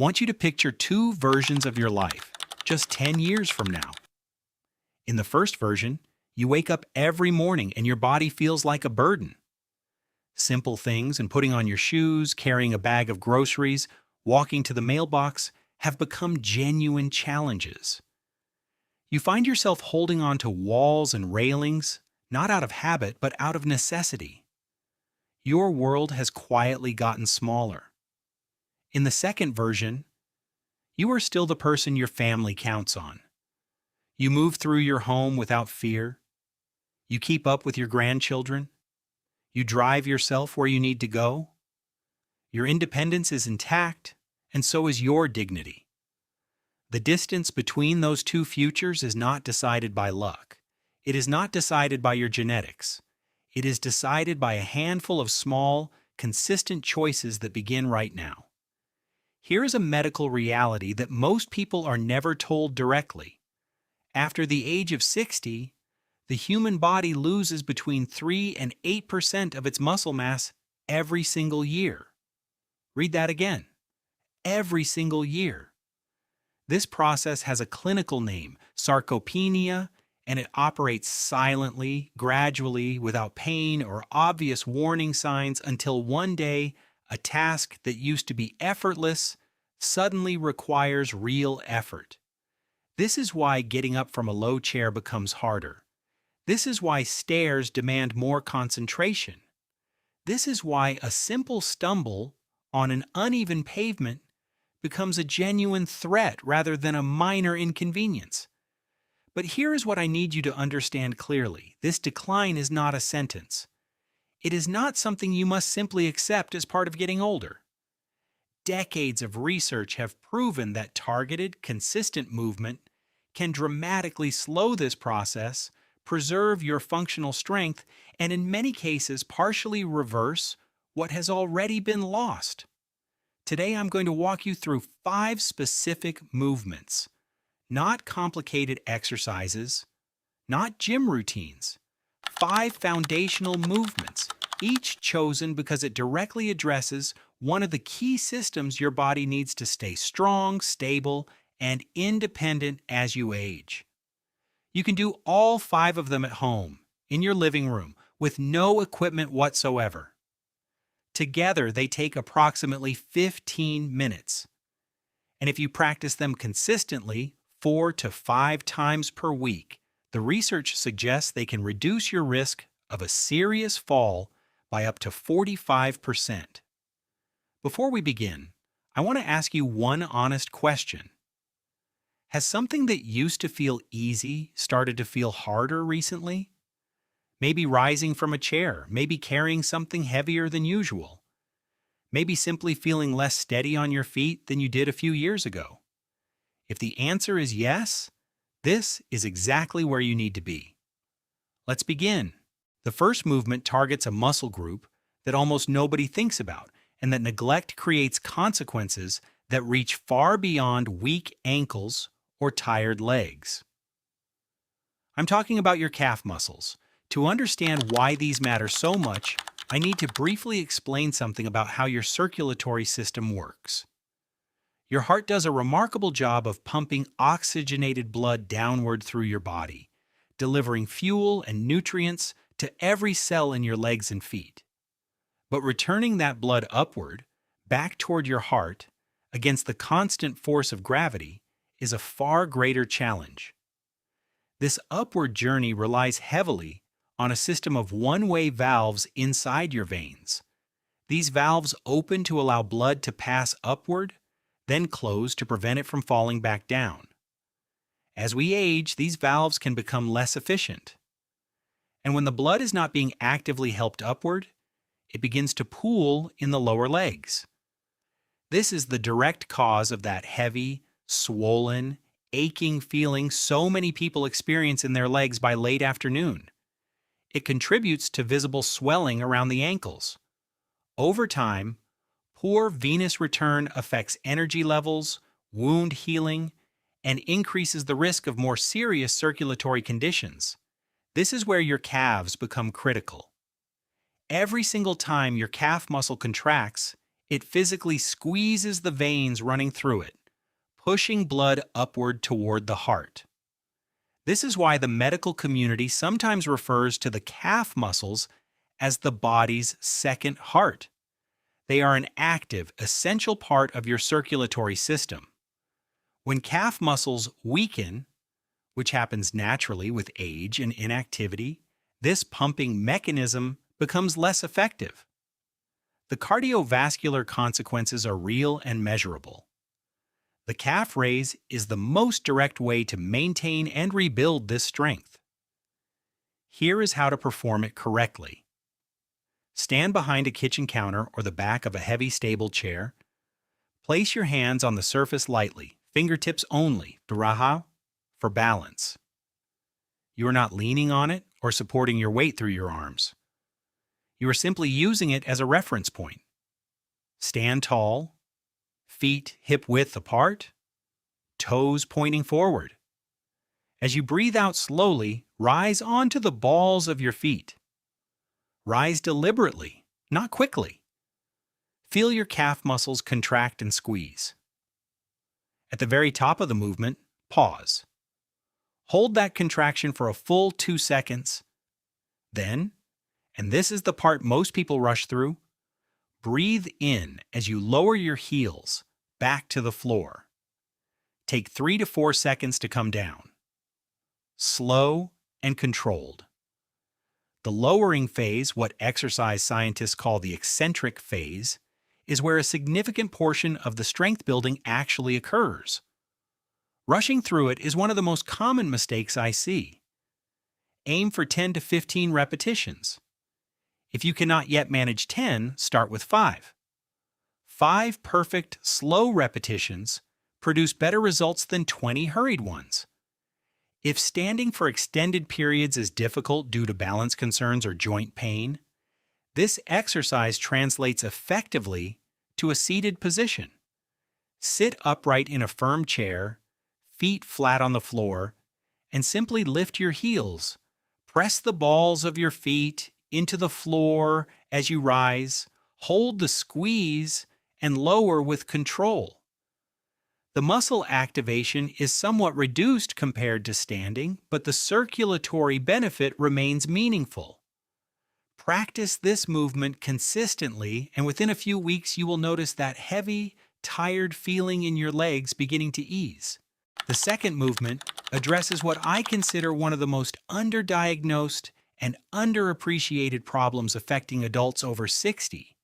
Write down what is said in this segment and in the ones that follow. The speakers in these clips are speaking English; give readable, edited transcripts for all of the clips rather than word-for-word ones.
want you to picture two versions of your life, just 10 years from now. In the first version, you wake up every morning and your body feels like a burden. Simple things and putting on your shoes, carrying a bag of groceries, walking to the mailbox have become genuine challenges. You find yourself holding on to walls and railings, not out of habit, but out of necessity. Your world has quietly gotten smaller. In the second version, you are still the person your family counts on. You move through your home without fear. You keep up with your grandchildren. You drive yourself where you need to go. Your independence is intact, and so is your dignity. The distance between those two futures is not decided by luck. It is not decided by your genetics. It is decided by a handful of small, consistent choices that begin right now. Here is a medical reality that most people are never told directly. After the age of 60, the human body loses between 3 and 8% of its muscle mass every single year. Read that again. Every single year. This process has a clinical name, sarcopenia, and it operates silently, gradually, without pain or obvious warning signs until one day, a task that used to be effortless suddenly requires real effort. This is why getting up from a low chair becomes harder. This is why stairs demand more concentration. This is why a simple stumble on an uneven pavement becomes a genuine threat rather than a minor inconvenience. But here is what I need you to understand clearly. This decline is not a sentence. It is not something you must simply accept as part of getting older. Decades of research have proven that targeted, consistent movement can dramatically slow this process, preserve your functional strength, and in many cases partially reverse what has already been lost. Today I'm going to walk you through 5 specific movements, not complicated exercises, not gym routines. 5 foundational movements, each chosen because it directly addresses one of the key systems your body needs to stay strong, stable, and independent as you age. You can do all 5 of them at home, in your living room, with no equipment whatsoever. Together, they take approximately 15 minutes. And if you practice them consistently, 4 to 5 times per week, the research suggests they can reduce your risk of a serious fall by up to 45%. Before we begin, I want to ask you one honest question. Has something that used to feel easy started to feel harder recently? Maybe rising from a chair, maybe carrying something heavier than usual. Maybe simply feeling less steady on your feet than you did a few years ago. If the answer is yes, this is exactly where you need to be. Let's begin. The first movement targets a muscle group that almost nobody thinks about, and that neglect creates consequences that reach far beyond weak ankles or tired legs. I'm talking about your calf muscles. To understand why these matter so much, I need to briefly explain something about how your circulatory system works. Your heart does a remarkable job of pumping oxygenated blood downward through your body, delivering fuel and nutrients to every cell in your legs and feet. But returning that blood upward, back toward your heart, against the constant force of gravity, is a far greater challenge. This upward journey relies heavily on a system of one-way valves inside your veins. These valves open to allow blood to pass upward, then close to prevent it from falling back down. As we age, these valves can become less efficient. And when the blood is not being actively helped upward, it begins to pool in the lower legs. This is the direct cause of that heavy, swollen, aching feeling so many people experience in their legs by late afternoon. It contributes to visible swelling around the ankles. Over time, poor venous return affects energy levels, wound healing, and increases the risk of more serious circulatory conditions. This is where your calves become critical. Every single time your calf muscle contracts, It physically squeezes the veins running through it, pushing blood upward toward the heart. This is why the medical community sometimes refers to the calf muscles as the body's second heart. They are an active, essential part of your circulatory system. When calf muscles weaken, which happens naturally with age and inactivity, this pumping mechanism becomes less effective. The cardiovascular consequences are real and measurable. The calf raise is the most direct way to maintain and rebuild this strength. Here is how to perform it correctly. Stand behind a kitchen counter or the back of a heavy, stable chair. Place your hands on the surface lightly, fingertips only, for balance. You are not leaning on it or supporting your weight through your arms. You are simply using it as a reference point. Stand tall, feet hip-width apart, toes pointing forward. As you breathe out slowly, rise onto the balls of your feet. Rise deliberately, not quickly. Feel your calf muscles contract and squeeze. At the very top of the movement, pause. Hold that contraction for a full 2 seconds. Then, and this is the part most people rush through, breathe in as you lower your heels back to the floor. Take 3 to 4 seconds to come down. Slow and controlled. The lowering phase, what exercise scientists call the eccentric phase, is where a significant portion of the strength building actually occurs. Rushing through it is one of the most common mistakes I see. Aim for 10 to 15 repetitions. If you cannot yet manage 10, start with 5. 5 perfect, slow repetitions produce better results than 20 hurried ones. If standing for extended periods is difficult due to balance concerns or joint pain, this exercise translates effectively to a seated position. Sit upright in a firm chair, feet flat on the floor, and simply lift your heels. Press the balls of your feet into the floor as you rise. Hold the squeeze and lower with control. The muscle activation is somewhat reduced compared to standing, but the circulatory benefit remains meaningful. Practice this movement consistently, and within a few weeks you will notice that heavy, tired feeling in your legs beginning to ease. The second movement addresses what I consider one of the most underdiagnosed and underappreciated problems affecting adults over 60,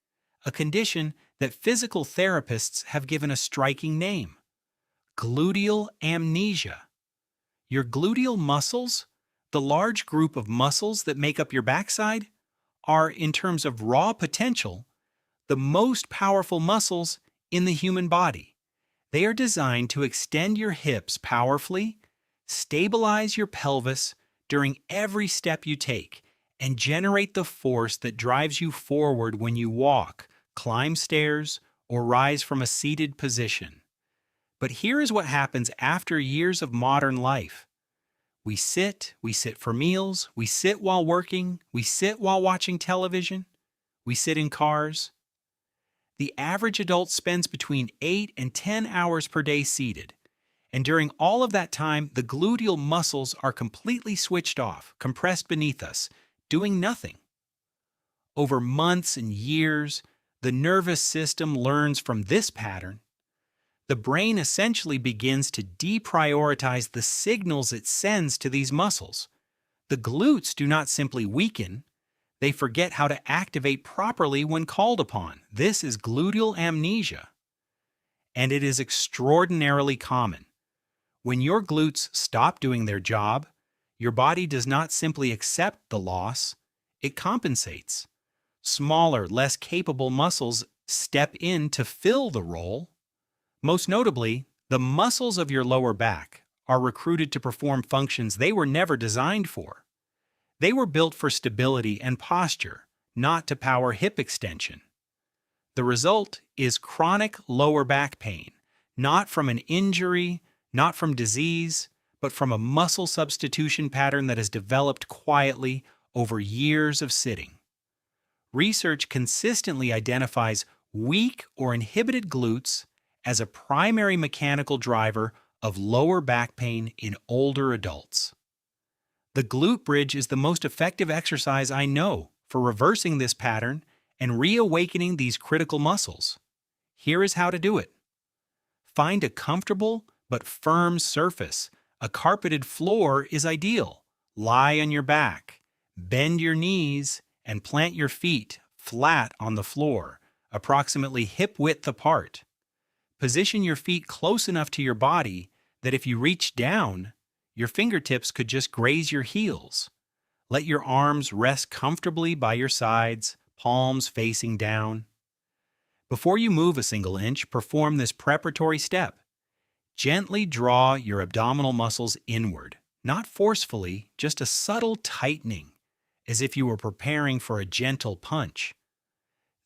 a condition that physical therapists have given a striking name: gluteal amnesia. Your gluteal muscles, the large group of muscles that make up your backside, are, in terms of raw potential, the most powerful muscles in the human body. They are designed to extend your hips powerfully, stabilize your pelvis during every step you take, and generate the force that drives you forward when you walk, climb stairs, or rise from a seated position. But here is what happens after years of modern life. We sit for meals, we sit while working, we sit while watching television, we sit in cars. The average adult spends between 8 and 10 hours per day seated, and during all of that time, the gluteal muscles are completely switched off, compressed beneath us, doing nothing. Over months and years, the nervous system learns from this pattern. The brain essentially begins to deprioritize the signals it sends to these muscles. The glutes do not simply weaken, they forget how to activate properly when called upon. This is gluteal amnesia. And it is extraordinarily common. When your glutes stop doing their job, your body does not simply accept the loss, it compensates. Smaller, less capable muscles step in to fill the role. Most notably, the muscles of your lower back are recruited to perform functions they were never designed for. They were built for stability and posture, not to power hip extension. The result is chronic lower back pain, not from an injury, not from disease, but from a muscle substitution pattern that has developed quietly over years of sitting. Research consistently identifies weak or inhibited glutes as a primary mechanical driver of lower back pain in older adults. The glute bridge is the most effective exercise I know for reversing this pattern and reawakening these critical muscles. Here is how to do it. Find a comfortable but firm surface. A carpeted floor is ideal. Lie on your back, bend your knees, and plant your feet flat on the floor, approximately hip width apart. Position your feet close enough to your body that if you reach down, your fingertips could just graze your heels. Let your arms rest comfortably by your sides, palms facing down. Before you move a single inch, perform this preparatory step. Gently draw your abdominal muscles inward, not forcefully, just a subtle tightening, as if you were preparing for a gentle punch.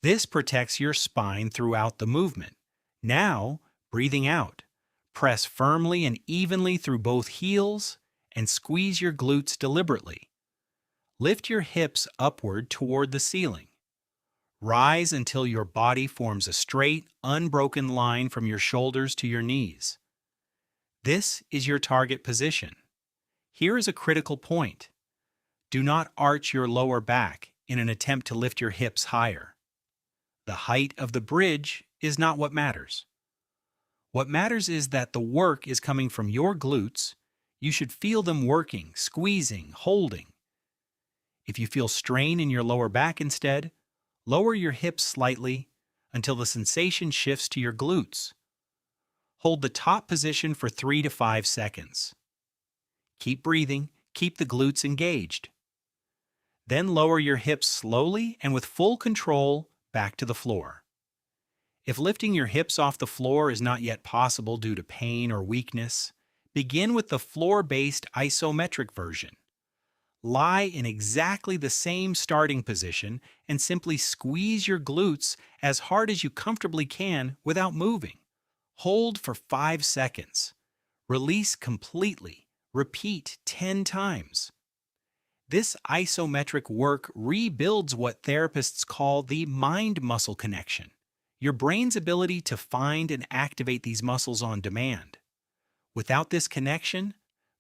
This protects your spine throughout the movement. Now, breathing out, press firmly and evenly through both heels and squeeze your glutes deliberately. Lift your hips upward toward the ceiling. Rise until your body forms a straight, unbroken line from your shoulders to your knees. This is your target position. Here is a critical point. Do not arch your lower back in an attempt to lift your hips higher. The height of the bridge is not what matters. What matters is that the work is coming from your glutes. You should feel them working, squeezing, holding. If you feel strain in your lower back instead, lower your hips slightly until the sensation shifts to your glutes. Hold the top position for 3 to 5 seconds. Keep breathing, keep the glutes engaged. Then lower your hips slowly and with full control back to the floor. If lifting your hips off the floor is not yet possible due to pain or weakness, begin with the floor-based isometric version. Lie in exactly the same starting position and simply squeeze your glutes as hard as you comfortably can without moving. Hold for 5 seconds. Release completely. Repeat 10 times. This isometric work rebuilds what therapists call the mind-muscle connection, your brain's ability to find and activate these muscles on demand. Without this connection,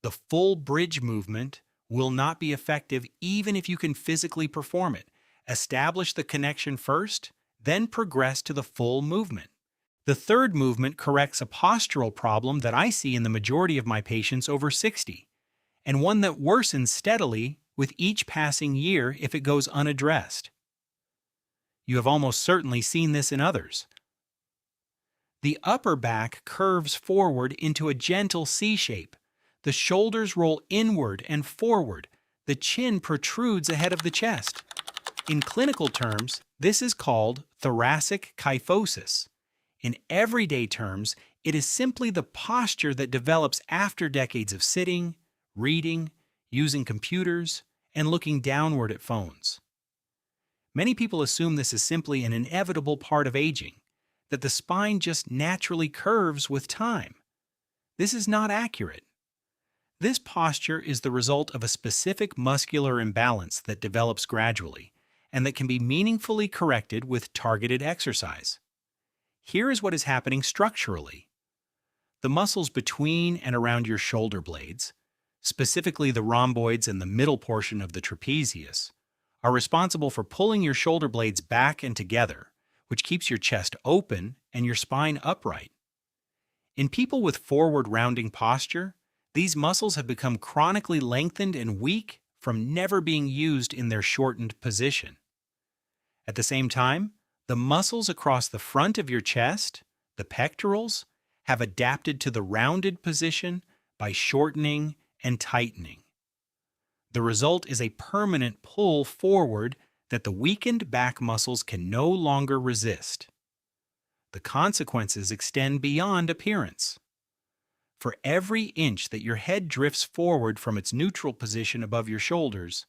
the full bridge movement will not be effective even if you can physically perform it. Establish the connection first, then progress to the full movement. The third movement corrects a postural problem that I see in the majority of my patients over 60, and one that worsens steadily with each passing year if it goes unaddressed. You have almost certainly seen this in others. The upper back curves forward into a gentle C shape. The shoulders roll inward and forward. The chin protrudes ahead of the chest. In clinical terms, this is called thoracic kyphosis. In everyday terms, it is simply the posture that develops after decades of sitting, reading, using computers, and looking downward at phones. Many people assume this is simply an inevitable part of aging, that the spine just naturally curves with time. This is not accurate. This posture is the result of a specific muscular imbalance that develops gradually and that can be meaningfully corrected with targeted exercise. Here is what is happening structurally. The muscles between and around your shoulder blades, specifically the rhomboids and the middle portion of the trapezius, are responsible for pulling your shoulder blades back and together, which keeps your chest open and your spine upright. In people with forward rounding posture, these muscles have become chronically lengthened and weak from never being used in their shortened position. At the same time, the muscles across the front of your chest, the pectorals, have adapted to the rounded position by shortening and tightening. The result is a permanent pull forward that the weakened back muscles can no longer resist. The consequences extend beyond appearance. For every inch that your head drifts forward from its neutral position above your shoulders,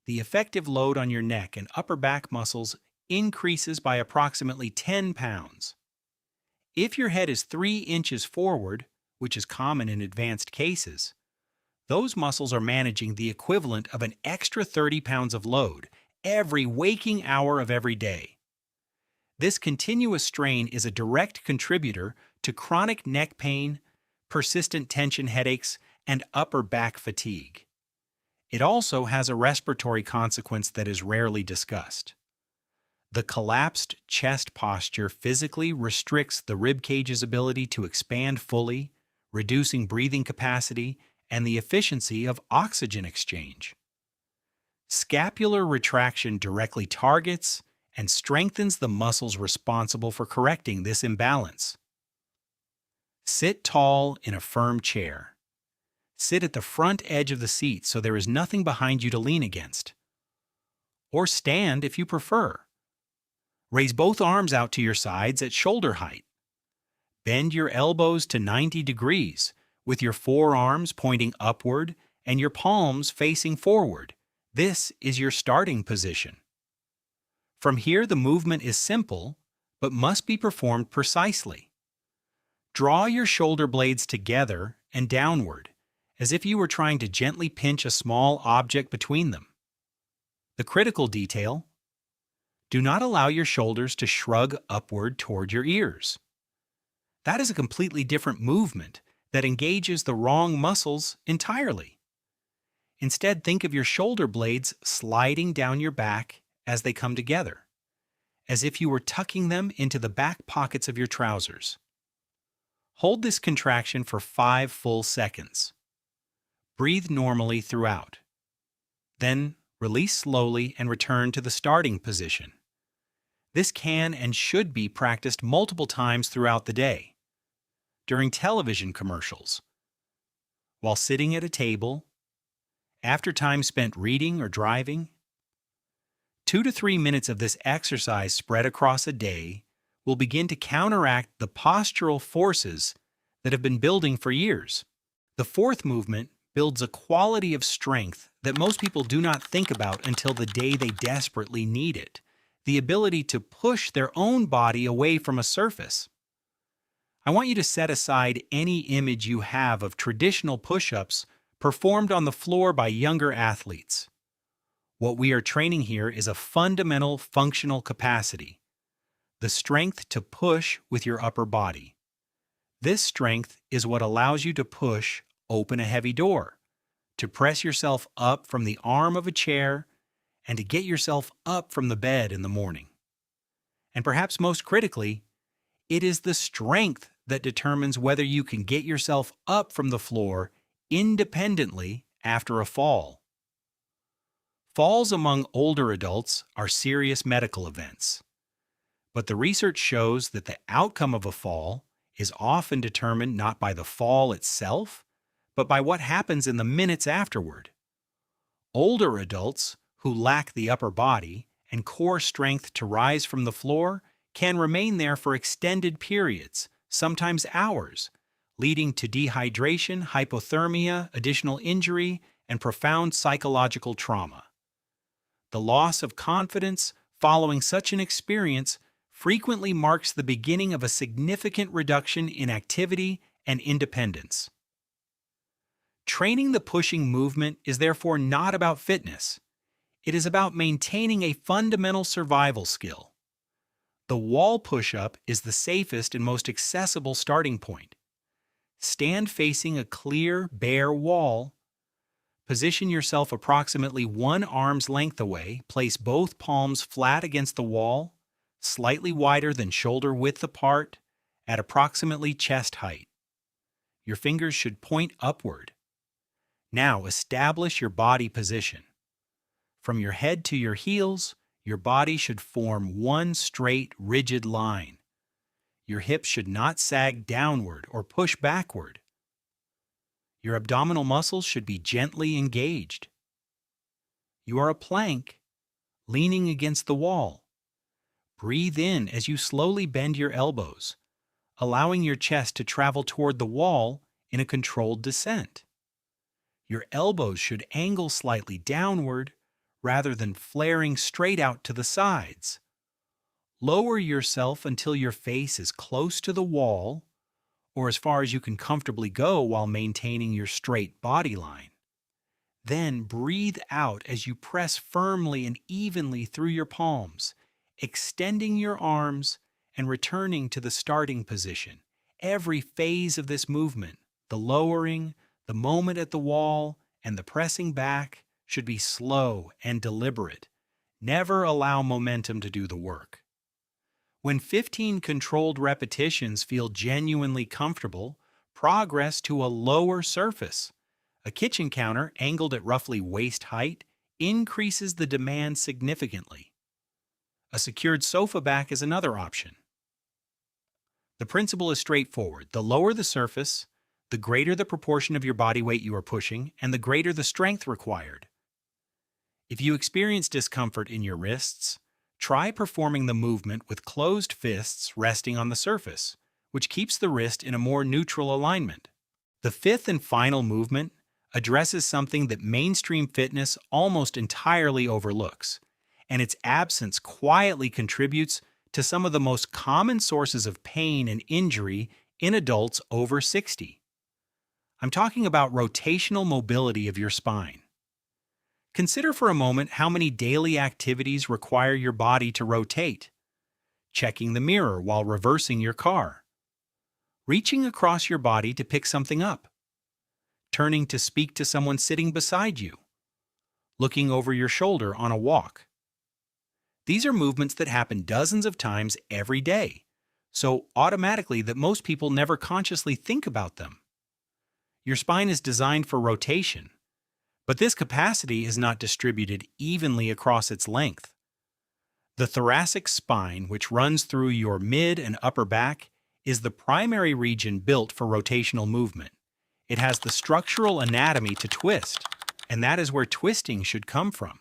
the effective load on your neck and upper back muscles increases by approximately 10 pounds. If your head is 3 inches forward, which is common in advanced cases, those muscles are managing the equivalent of an extra 30 pounds of load every waking hour of every day. This continuous strain is a direct contributor to chronic neck pain, persistent tension headaches, and upper back fatigue. It also has a respiratory consequence that is rarely discussed. The collapsed chest posture physically restricts the rib cage's ability to expand fully, reducing breathing capacity and the efficiency of oxygen exchange. Scapular retraction directly targets and strengthens the muscles responsible for correcting this imbalance. Sit tall in a firm chair. Sit at the front edge of the seat so there is nothing behind you to lean against. Or stand if you prefer. Raise both arms out to your sides at shoulder height. Bend your elbows to 90 degrees, with your forearms pointing upward and your palms facing forward. This is your starting position. From here, the movement is simple, but must be performed precisely. Draw your shoulder blades together and downward, as if you were trying to gently pinch a small object between them. The critical detail: do not allow your shoulders to shrug upward toward your ears. That is a completely different movement that engages the wrong muscles entirely. Instead, think of your shoulder blades sliding down your back as they come together, as if you were tucking them into the back pockets of your trousers. Hold this contraction for 5 full seconds. Breathe normally throughout. Then release slowly and return to the starting position. This can and should be practiced multiple times throughout the day. During television commercials, while sitting at a table, after time spent reading or driving. 2 to 3 minutes of this exercise spread across a day will begin to counteract the postural forces that have been building for years. The fourth movement builds a quality of strength that most people do not think about until the day they desperately need it: the ability to push their own body away from a surface. I want you to set aside any image you have of traditional push-ups performed on the floor by younger athletes. What we are training here is a fundamental functional capacity: the strength to push with your upper body. This strength is what allows you to push open a heavy door, to press yourself up from the arm of a chair, and to get yourself up from the bed in the morning. And perhaps most critically, it is the strength that determines whether you can get yourself up from the floor independently after a fall. Falls among older adults are serious medical events, but the research shows that the outcome of a fall is often determined not by the fall itself, but by what happens in the minutes afterward. Older adults who lack the upper body and core strength to rise from the floor can remain there for extended periods, sometimes hours, leading to dehydration, hypothermia, additional injury, and profound psychological trauma. The loss of confidence following such an experience frequently marks the beginning of a significant reduction in activity and independence. Training the pushing movement is therefore not about fitness. It is about maintaining a fundamental survival skill. The wall push-up is the safest and most accessible starting point. Stand facing a clear, bare wall. Position yourself approximately 1 arm's length away. Place both palms flat against the wall, slightly wider than shoulder width apart, at approximately chest height. Your fingers should point upward. Now establish your body position. From your head to your heels, your body should form one straight, rigid line. Your hips should not sag downward or push backward. Your abdominal muscles should be gently engaged. You are a plank, leaning against the wall. Breathe in as you slowly bend your elbows, allowing your chest to travel toward the wall in a controlled descent. Your elbows should angle slightly downward rather than flaring straight out to the sides. Lower yourself until your face is close to the wall, or as far as you can comfortably go while maintaining your straight body line. Then breathe out as you press firmly and evenly through your palms, extending your arms and returning to the starting position. Every phase of this movement, the lowering, the moment at the wall, and the pressing back, should be slow and deliberate. Never allow momentum to do the work. When 15 controlled repetitions feel genuinely comfortable, progress to a lower surface. A kitchen counter angled at roughly waist height increases the demand significantly. A secured sofa back is another option. The principle is straightforward. The lower the surface, the greater the proportion of your body weight you are pushing, and the greater the strength required. If you experience discomfort in your wrists, try performing the movement with closed fists resting on the surface, which keeps the wrist in a more neutral alignment. The fifth and final movement addresses something that mainstream fitness almost entirely overlooks, and its absence quietly contributes to some of the most common sources of pain and injury in adults over 60. I'm talking about rotational mobility of your spine. Consider for a moment how many daily activities require your body to rotate. Checking the mirror while reversing your car. Reaching across your body to pick something up. Turning to speak to someone sitting beside you. Looking over your shoulder on a walk. These are movements that happen dozens of times every day, so automatically that most people never consciously think about them. Your spine is designed for rotation, but this capacity is not distributed evenly across its length. The thoracic spine, which runs through your mid and upper back, is the primary region built for rotational movement. It has the structural anatomy to twist, and that is where twisting should come from.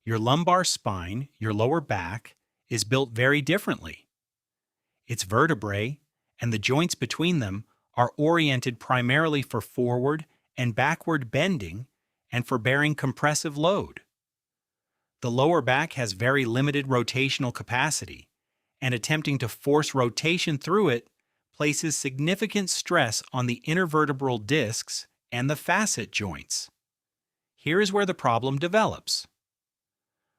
Your lumbar spine, your lower back, is built very differently. Its vertebrae and the joints between them are oriented primarily for forward and backward bending and for bearing compressive load. The lower back has very limited rotational capacity, and attempting to force rotation through it places significant stress on the intervertebral discs and the facet joints. Here is where the problem develops.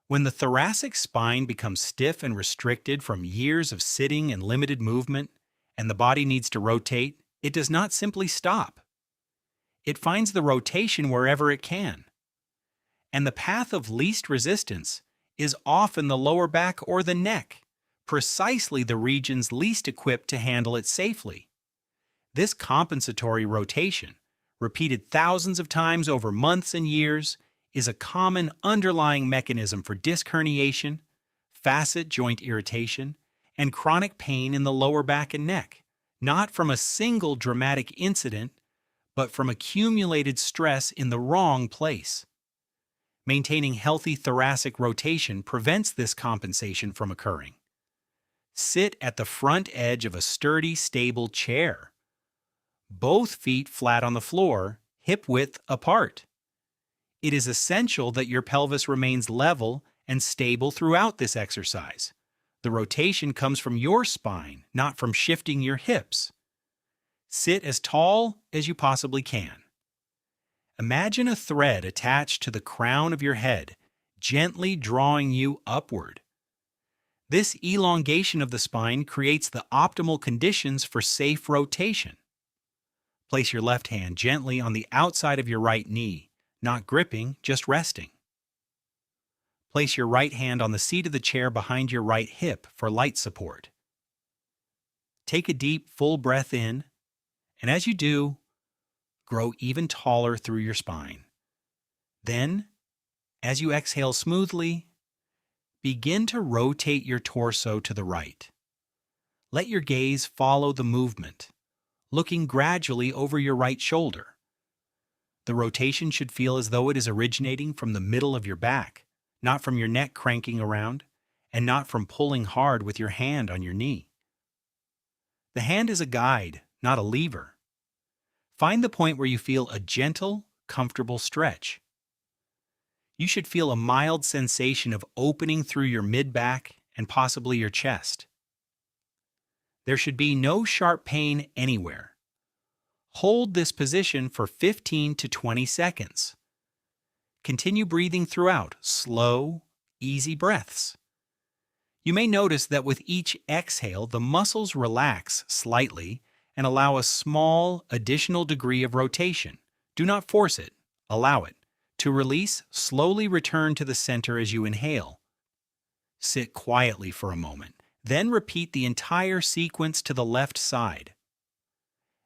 When the thoracic spine becomes stiff and restricted from years of sitting and limited movement, and the body needs to rotate, it does not simply stop. It finds the rotation wherever it can. And the path of least resistance is often the lower back or the neck, precisely the regions least equipped to handle it safely. This compensatory rotation, repeated thousands of times over months and years, is a common underlying mechanism for disc herniation, facet joint irritation, and chronic pain in the lower back and neck, not from a single dramatic incident, but from accumulated stress in the wrong place. Maintaining healthy thoracic rotation prevents this compensation from occurring. Sit at the front edge of a sturdy, stable chair. Both feet flat on the floor, hip width apart. It is essential that your pelvis remains level and stable throughout this exercise. The rotation comes from your spine, not from shifting your hips. Sit as tall as you possibly can. Imagine a thread attached to the crown of your head, gently drawing you upward. This elongation of the spine creates the optimal conditions for safe rotation. Place your left hand gently on the outside of your right knee, not gripping, just resting. Place your right hand on the seat of the chair behind your right hip for light support. Take a deep, full breath in, and as you do, grow even taller through your spine. Then, as you exhale smoothly, begin to rotate your torso to the right. Let your gaze follow the movement, looking gradually over your right shoulder. The rotation should feel as though it is originating from the middle of your back, not from your neck cranking around, and not from pulling hard with your hand on your knee. The hand is a guide, not a lever. Find the point where you feel a gentle, comfortable stretch. You should feel a mild sensation of opening through your mid-back and possibly your chest. There should be no sharp pain anywhere. Hold this position for 15 to 20 seconds. Continue breathing throughout, slow, easy breaths. You may notice that with each exhale, the muscles relax slightly and allow a small, additional degree of rotation. Do not force it, allow it. To release, slowly return to the center as you inhale. Sit quietly for a moment, then repeat the entire sequence to the left side.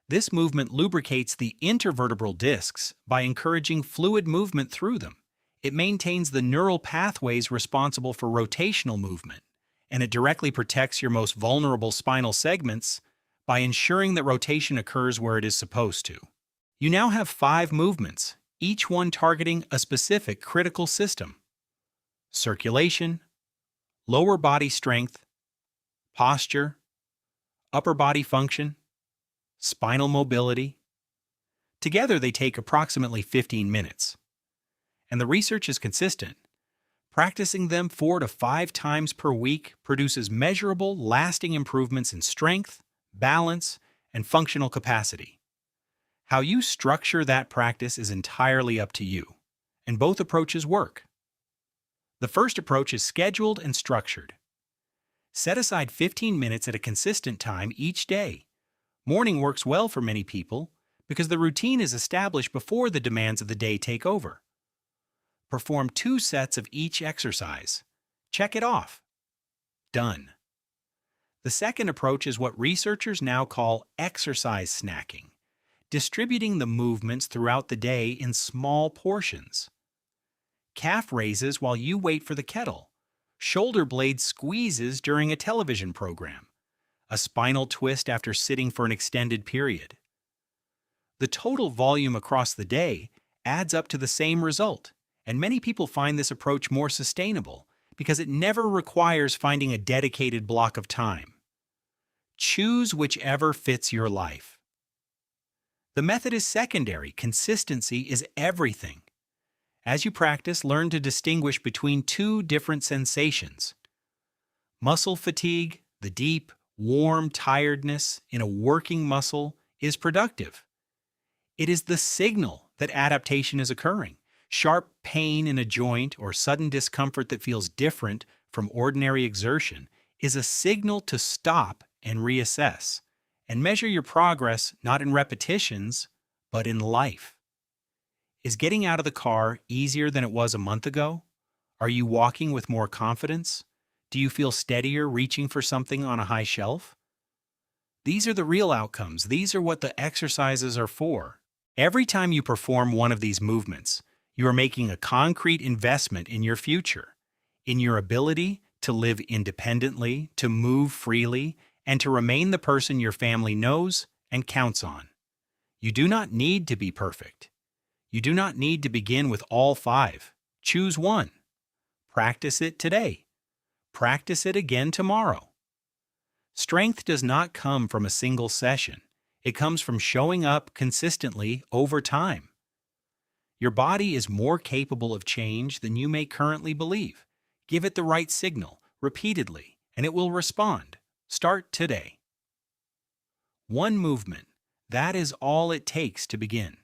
This movement lubricates the intervertebral discs by encouraging fluid movement through them. It maintains the neural pathways responsible for rotational movement, and it directly protects your most vulnerable spinal segments by ensuring that rotation occurs where it is supposed to. You now have 5 movements, each one targeting a specific critical system: circulation, lower body strength, posture, upper body function, spinal mobility. Together they take approximately 15 minutes. And the research is consistent. Practicing them 4 to 5 times per week produces measurable, lasting improvements in strength, balance, and functional capacity. How you structure that practice is entirely up to you, and both approaches work. The first approach is scheduled and structured. Set aside 15 minutes at a consistent time each day. Morning works well for many people because the routine is established before the demands of the day take over. Perform 2 sets of each exercise. Check it off. Done. The second approach is what researchers now call exercise snacking, distributing the movements throughout the day in small portions. Calf raises while you wait for the kettle. Shoulder blade squeezes during a television program. A spinal twist after sitting for an extended period. The total volume across the day adds up to the same result, and many people find this approach more sustainable because it never requires finding a dedicated block of time. Choose whichever fits your life. The method is secondary. Consistency is everything. As you practice, learn to distinguish between 2 different sensations. Muscle fatigue, the deep, warm tiredness in a working muscle, is productive. It is the signal that adaptation is occurring. Sharp pain in a joint or sudden discomfort that feels different from ordinary exertion is a signal to stop and reassess, and measure your progress not in repetitions, but in life. Is getting out of the car easier than it was a month ago? Are you walking with more confidence? Do you feel steadier reaching for something on a high shelf? These are the real outcomes. These are what the exercises are for. Every time you perform one of these movements, you are making a concrete investment in your future, in your ability to live independently, to move freely, and to remain the person your family knows and counts on. You do not need to be perfect. You do not need to begin with all 5. Choose one. Practice it today. Practice it again tomorrow. Strength does not come from a single session. It comes from showing up consistently over time. Your body is more capable of change than you may currently believe. Give it the right signal, repeatedly, and it will respond. Start today. One movement. That is all it takes to begin.